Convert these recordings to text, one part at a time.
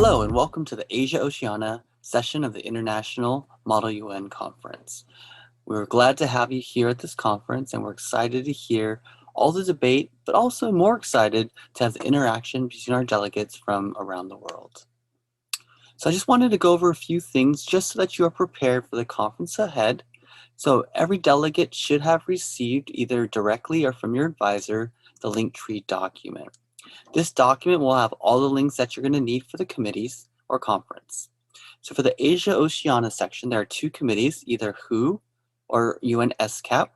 Hello and welcome to the Asia-Oceania session of the International Model UN Conference. We're glad to have you here at this conference, and we're excited to hear all the debate, but also more excited to have the interaction between our delegates from around the world. So I just wanted to go over a few things just so that you are prepared for the conference ahead. So every delegate should have received either directly or from your advisor the Linktree document. This document will have all the links that you're going to need for the committees or conference. So for the Asia-Oceania section, there are two committees, either WHO or UN-SCAP.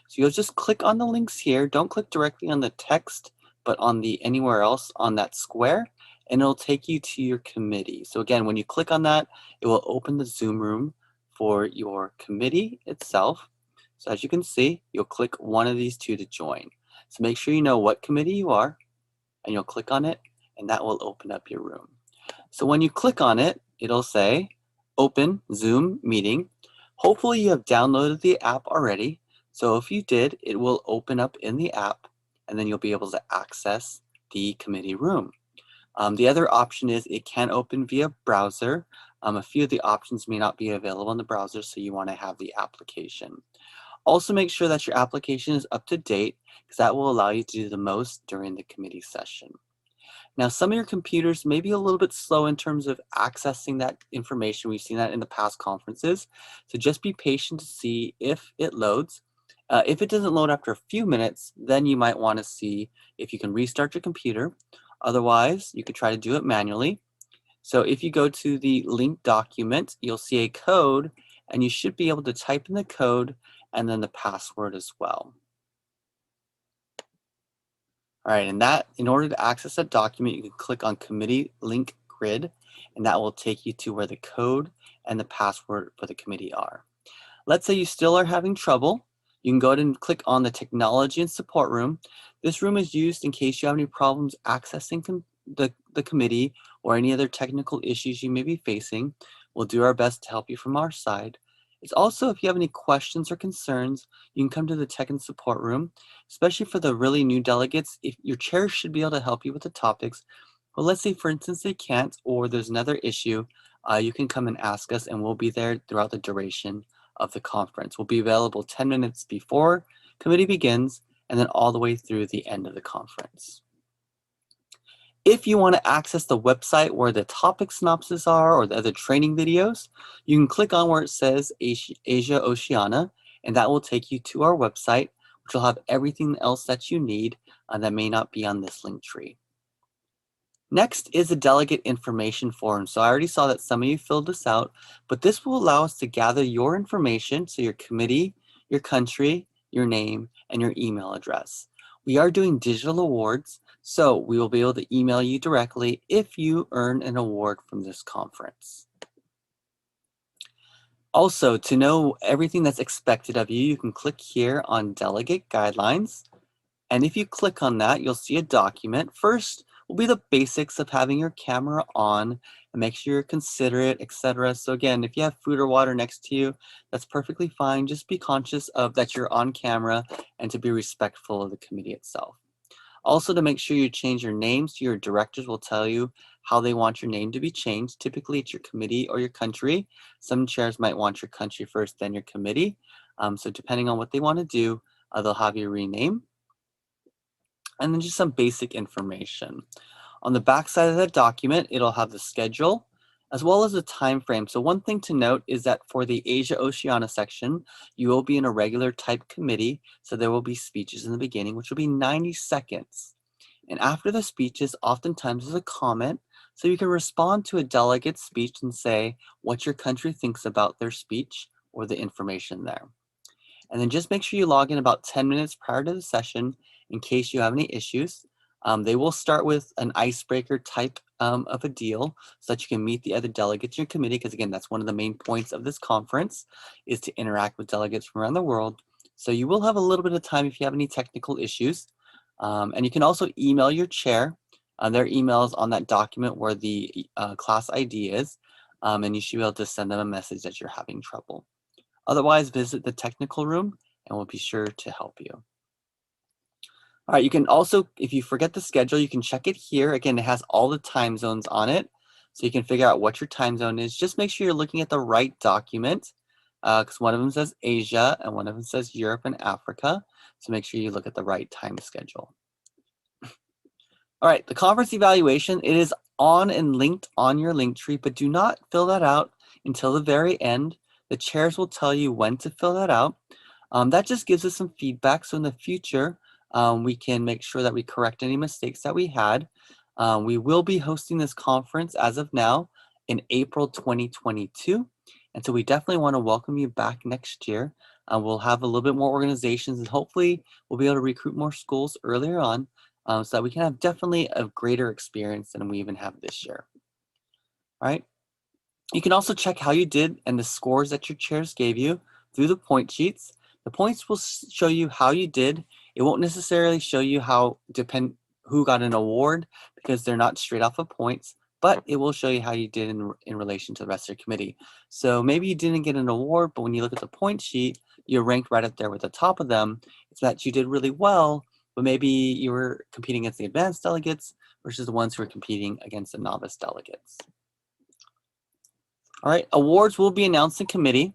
So you'll just click on the links here. Don't click directly on the text, but on the anywhere else on that square, and it'll take you to your committee. So again, when you click on that, it will open the Zoom room for your committee itself. So as you can see, you'll click one of these two to join. So make sure you know what committee you are, and you'll click on it, and that will open up your room. So when you click on it, it'll say open Zoom meeting. Hopefully you have downloaded the app already. So if you did, it will open up in the app, and then you'll be able to access the committee room. The other option is it can open via browser. A few of the options may not be available in the browser, so you want to have the application. Also make sure that your application is up to date, because that will allow you to do the most during the committee session. Now, some of your computers may be a little bit slow in terms of accessing that information. We've seen that in the past conferences. So just be patient to see if it loads. If it doesn't load after a few minutes, then you might want to see if you can restart your computer. Otherwise, you could try to do it manually. So if you go to the link document, you'll see a code, and you should be able to type in the code and then the password as well. All right, and that, in order to access that document, you can click on Committee Link Grid, and that will take you to where the code and the password for the committee are. Let's say you still are having trouble. You can go ahead and click on the Technology and Support Room. This room is used in case you have any problems accessing the committee or any other technical issues you may be facing. We'll do our best to help you from our side. It's also, if you have any questions or concerns, you can come to the Tech and Support Room, especially for the really new delegates. If your chair should be able to help you with the topics, but let's say, for instance, they can't, or there's another issue, you can come and ask us, and we'll be there throughout the duration of the conference. We'll be available 10 minutes before committee begins, and then all the way through the end of the conference. If you want to access the website where the topic synopses are or the other training videos, you can click on where it says Asia-Oceania, and that will take you to our website, which will have everything else that you need that may not be on this link tree. Next is a delegate information form. So I already saw that some of you filled this out, but this will allow us to gather your information, so your committee, your country, your name, and your email address. We are doing digital awards, so we will be able to email you directly if you earn an award from this conference. Also, to know everything that's expected of you, you can click here on Delegate Guidelines. And if you click on that, you'll see a document. First will be the basics of having your camera on, and make sure you're considerate, etc. So again, if you have food or water next to you, that's perfectly fine. Just be conscious of that you're on camera and to be respectful of the committee itself. Also, to make sure you change your names, your directors will tell you how they want your name to be changed. Typically, it's your committee or your country. Some chairs might want your country first, then your committee. So depending on what they want to do, they'll have you rename. And then just some basic information. On the back side of that document, it'll have the schedule as well as the time frame. So one thing to note is that for the Asia-Oceania section, you will be in a regular type committee. So there will be speeches in the beginning, which will be 90 seconds. And after the speeches, oftentimes there's a comment. So you can respond to a delegate's speech and say what your country thinks about their speech or the information there. And then just make sure you log in about 10 minutes prior to the session in case you have any issues. They will start with an icebreaker type of a deal so that you can meet the other delegates in your committee, because again, that's one of the main points of this conference, is to interact with delegates from around the world. So you will have a little bit of time if you have any technical issues. And you can also email your chair. Their email is on that document where the class ID is, and you should be able to send them a message that you're having trouble. Otherwise, visit the technical room and we'll be sure to help you. All right, you can also, if you forget the schedule, you can check it here. Again, it has all the time zones on it. so you can figure out what your time zone is. Just make sure you're looking at the right document because one of them says Asia and one of them says Europe and Africa. So make sure you look at the right time schedule. All right, the conference evaluation, it is on and linked on your link tree, but do not fill that out until the very end. The chairs will tell you when to fill that out. That just gives us some feedback. So in the future, we can make sure that we correct any mistakes that we had. We will be hosting this conference as of now in April 2022. And so we definitely want to welcome you back next year. We'll have a little bit more organizations and hopefully we'll be able to recruit more schools earlier on so that we can have definitely a greater experience than we even have this year. All right. You can also check how you did and the scores that your chairs gave you through the point sheets. The points will show you how you did. It won't necessarily show you who got an award because they're not straight off of points, but it will show you how you did in relation to the rest of your committee. So maybe you didn't get an award, but when you look at the point sheet, you're ranked right up there with the top of them. It's that you did really well, but maybe you were competing against the advanced delegates versus the ones who were competing against the novice delegates. All right, awards will be announced in committee.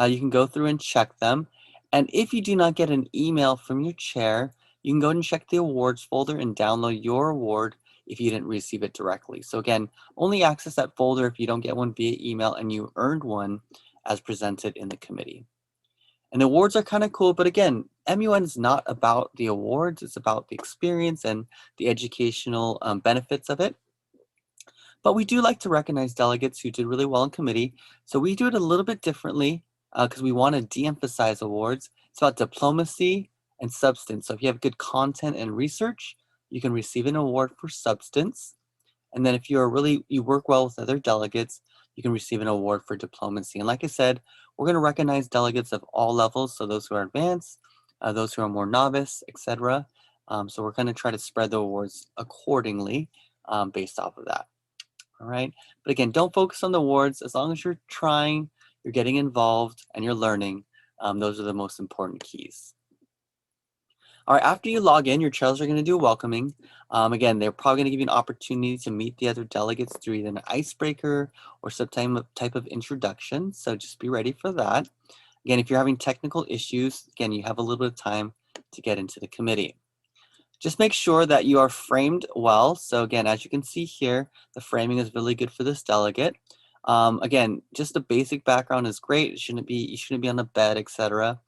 You can go through and check them. And if you do not get an email from your chair, you can go and check the awards folder and download your award if you didn't receive it directly. So again, only access that folder if you don't get one via email and you earned one as presented in the committee. And the awards are kind of cool, but again, MUN is not about the awards, it's about the experience and the educational benefits of it. But we do like to recognize delegates who did really well in committee. So we do it a little bit differently because we want to de-emphasize awards. It's about diplomacy and substance. So if you have good content and research, you can receive an award for substance. And then if you work well with other delegates, you can receive an award for diplomacy. And like I said, we're going to recognize delegates of all levels. So those who are advanced, those who are more novice, etc. So we're going to try to spread the awards accordingly based off of that. All right. But again, don't focus on the awards. As long as you're trying, you're getting involved, and you're learning, those are the most important keys. All right. After you log in, your chairs are going to do welcoming. Again, they're probably going to give you an opportunity to meet the other delegates through either an icebreaker or some type of introduction. So just be ready for that. Again, if you're having technical issues, again, you have a little bit of time to get into the committee. Just make sure that you are framed well. So again, as you can see here, the framing is really good for this delegate. Again, just the basic background is great. You shouldn't be on a bed, etc.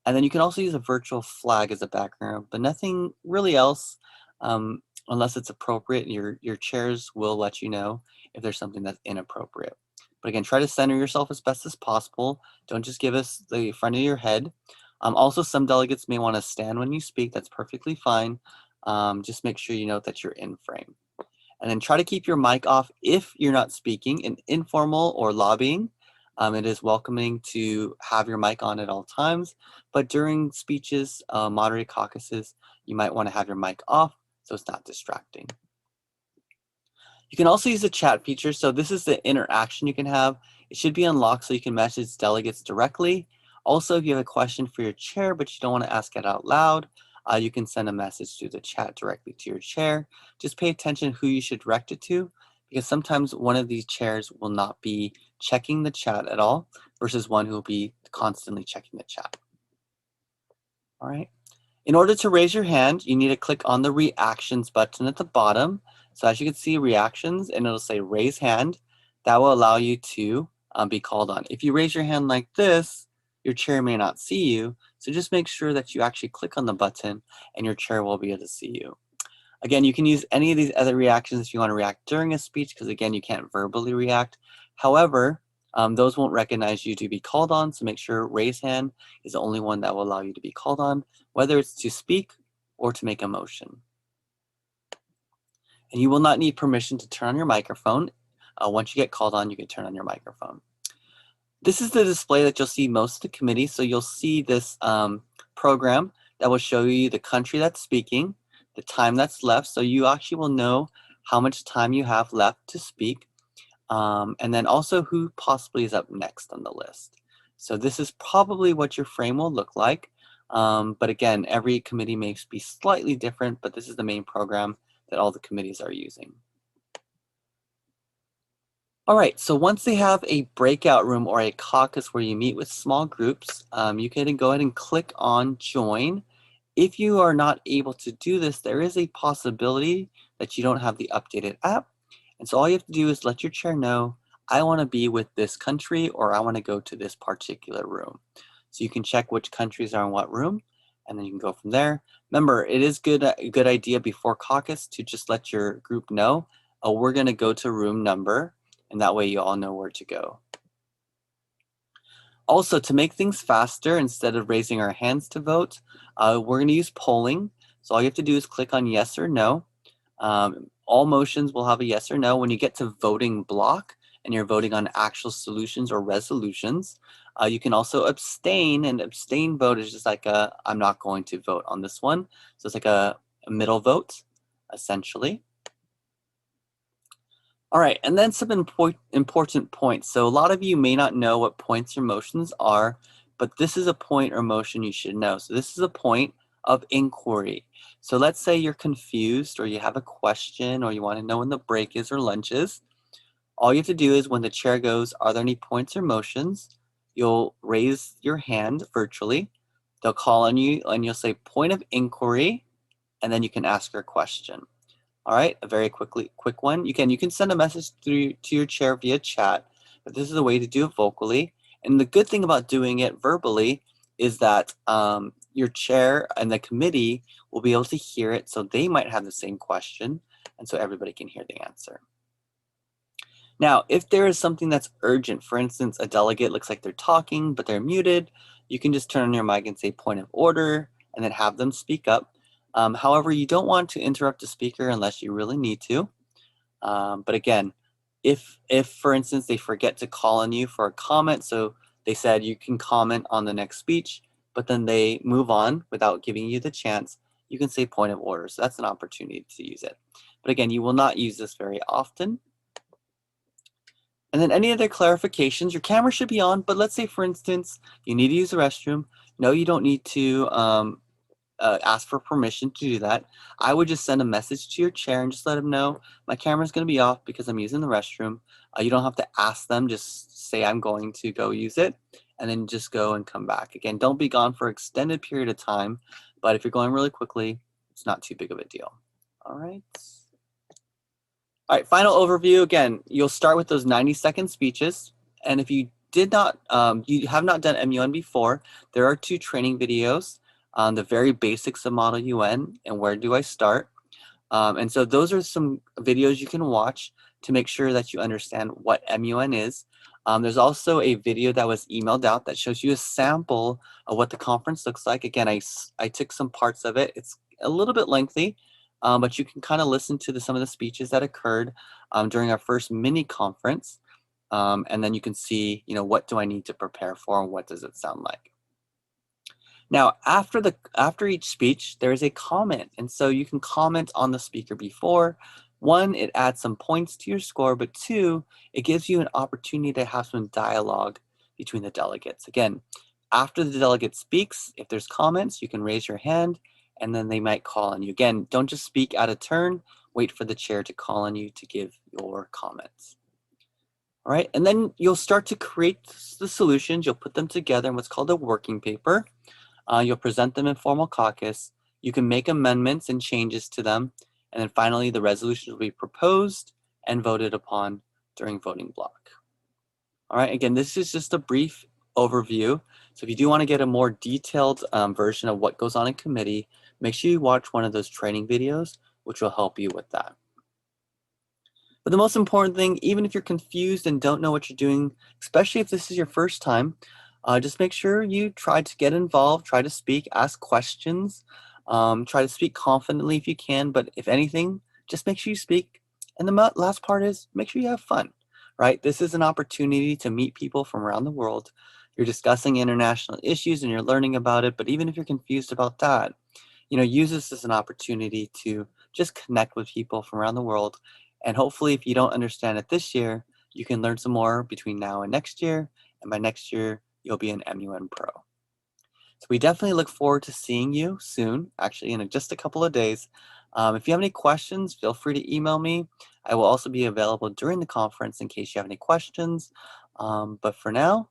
And then you can also use a virtual flag as a background, but nothing really else unless it's appropriate. Your chairs will let you know if there's something that's inappropriate. But again, try to center yourself as best as possible. Don't just give us the front of your head. Also, some delegates may want to stand when you speak. That's perfectly fine. Just make sure you note that you're in frame. And then try to keep your mic off if you're not speaking. In informal or lobbying, it is welcoming to have your mic on at all times. But during speeches, moderated caucuses, you might want to have your mic off so it's not distracting. You can also use the chat feature. So this is the interaction you can have. It should be unlocked so you can message delegates directly. Also, if you have a question for your chair, but you don't want to ask it out loud, you can send a message through the chat directly to your chair. Just pay attention who you should direct it to, because sometimes one of these chairs will not be checking the chat at all versus one who will be constantly checking the chat. All right. In order to raise your hand, you need to click on the reactions button at the bottom. So as you can see, reactions, and it'll say raise hand. That will allow you to be called on. If you raise your hand like this, your chair may not see you. So just make sure that you actually click on the button and your chair will be able to see you. Again, you can use any of these other reactions if you want to react during a speech, because again, you can't verbally react. However, those won't recognize you to be called on, so make sure raise hand is the only one that will allow you to be called on, whether it's to speak or to make a motion. And you will not need permission to turn on your microphone. Once you get called on, you can turn on your microphone. This is the display that you'll see most of the committee. So you'll see this program that will show you the country that's speaking, the time that's left. So you actually will know how much time you have left to speak. And then also who possibly is up next on the list. So this is probably what your frame will look like. But again, every committee may be slightly different, but this is the main program that all the committees are using. All right, so once they have a breakout room or a caucus where you meet with small groups, you can go ahead and click on join. If you are not able to do this, there is a possibility that you don't have the updated app. And so all you have to do is let your chair know, I want to be with this country or I want to go to this particular room. So you can check which countries are in what room and then you can go from there. Remember, it is a good idea before caucus to just let your group know, oh, we're going to go to room number, and that way you all know where to go. Also, to make things faster, instead of raising our hands to vote, we're going to use polling. So all you have to do is click on yes or no. All motions will have a yes or no. When you get to voting block and you're voting on actual solutions or resolutions, you can also abstain, and abstain vote is just like I'm not going to vote on this one. So it's like a middle vote, essentially. All right, and then some important points. So a lot of you may not know what points or motions are, but this is a point or motion you should know. So this is a point of inquiry. So let's say you're confused or you have a question or you want to know when the break is or lunch is. All you have to do is when the chair goes, are there any points or motions? You'll raise your hand virtually. They'll call on you and you'll say point of inquiry, and then you can ask your question. All right, a very quick one. You can send a message to your chair via chat, but this is a way to do it vocally. And the good thing about doing it verbally is that your chair and the committee will be able to hear it, so they might have the same question, and so everybody can hear the answer. Now, if there is something that's urgent, for instance, a delegate looks like they're talking, but they're muted, you can just turn on your mic and say point of order, and then have them speak up. However, you don't want to interrupt the speaker unless you really need to. But again, if for instance they forget to call on you for a comment, so they said you can comment on the next speech, but then they move on without giving you the chance, you can say point of order. So that's an opportunity to use it. But again, you will not use this very often. And then any other clarifications, your camera should be on, but let's say for instance, you need to use the restroom. No, you don't need to ask for permission to do that. I would just send a message to your chair and just let them know my camera's going to be off because I'm using the restroom. You don't have to ask them, just say I'm going to go use it and then just go and come back. Again, don't be gone for an extended period of time, but if you're going really quickly, it's not too big of a deal. All right. All right, final overview. Again, you'll start with those 90-second speeches. And if you you have not done MUN before, there are 2 training videos on the very basics of Model UN and where do I start. And so those are some videos you can watch to make sure that you understand what MUN is. There's also a video that was emailed out that shows you a sample of what the conference looks like. Again, I took some parts of it. It's a little bit lengthy, but you can kind of listen to some of the speeches that occurred during our first mini conference. And then you can see, what do I need to prepare for and what does it sound like? Now, after each speech, there is a comment. And so you can comment on the speaker before. 1, it adds some points to your score, but 2, it gives you an opportunity to have some dialogue between the delegates. Again, after the delegate speaks, if there's comments, you can raise your hand and then they might call on you. Again, don't just speak out of turn, wait for the chair to call on you to give your comments. All right, and then you'll start to create the solutions. You'll put them together in what's called a working paper. You'll present them in formal caucus. You can make amendments and changes to them. And then finally, the resolution will be proposed and voted upon during voting block. All right, again, this is just a brief overview. So if you do want to get a more detailed version of what goes on in committee, make sure you watch one of those training videos, which will help you with that. But the most important thing, even if you're confused and don't know what you're doing, especially if this is your first time, just make sure you try to get involved, try to speak, ask questions, try to speak confidently if you can, but if anything, just make sure you speak. And the last part is make sure you have fun, right? This is an opportunity to meet people from around the world. You're discussing international issues and you're learning about it, but even if you're confused about that, use this as an opportunity to just connect with people from around the world. And hopefully, if you don't understand it this year, you can learn some more between now and next year. And by next year, you'll be an MUN Pro. So we definitely look forward to seeing you soon, actually in just a couple of days. If you have any questions, feel free to email me. I will also be available during the conference in case you have any questions. But for now,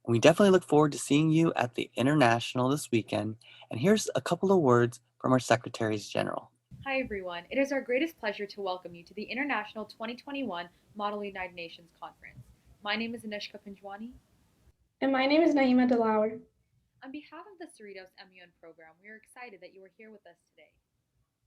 we definitely look forward to seeing you at the International this weekend. And here's a couple of words from our Secretaries General. Hi, everyone. It is our greatest pleasure to welcome you to the International 2021 Model United Nations Conference. My name is Anishka Pinjwani. And my name is Naima Delauer. On behalf of the Cerritos MUN program, we are excited that you are here with us today.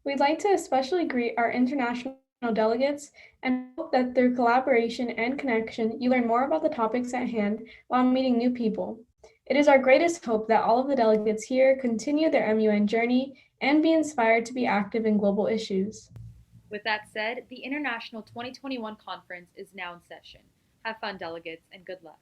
We'd like to especially greet our international delegates and hope that through collaboration and connection, you learn more about the topics at hand while meeting new people. It is our greatest hope that all of the delegates here continue their MUN journey and be inspired to be active in global issues. With that said, the International 2021 Conference is now in session. Have fun, delegates, and good luck.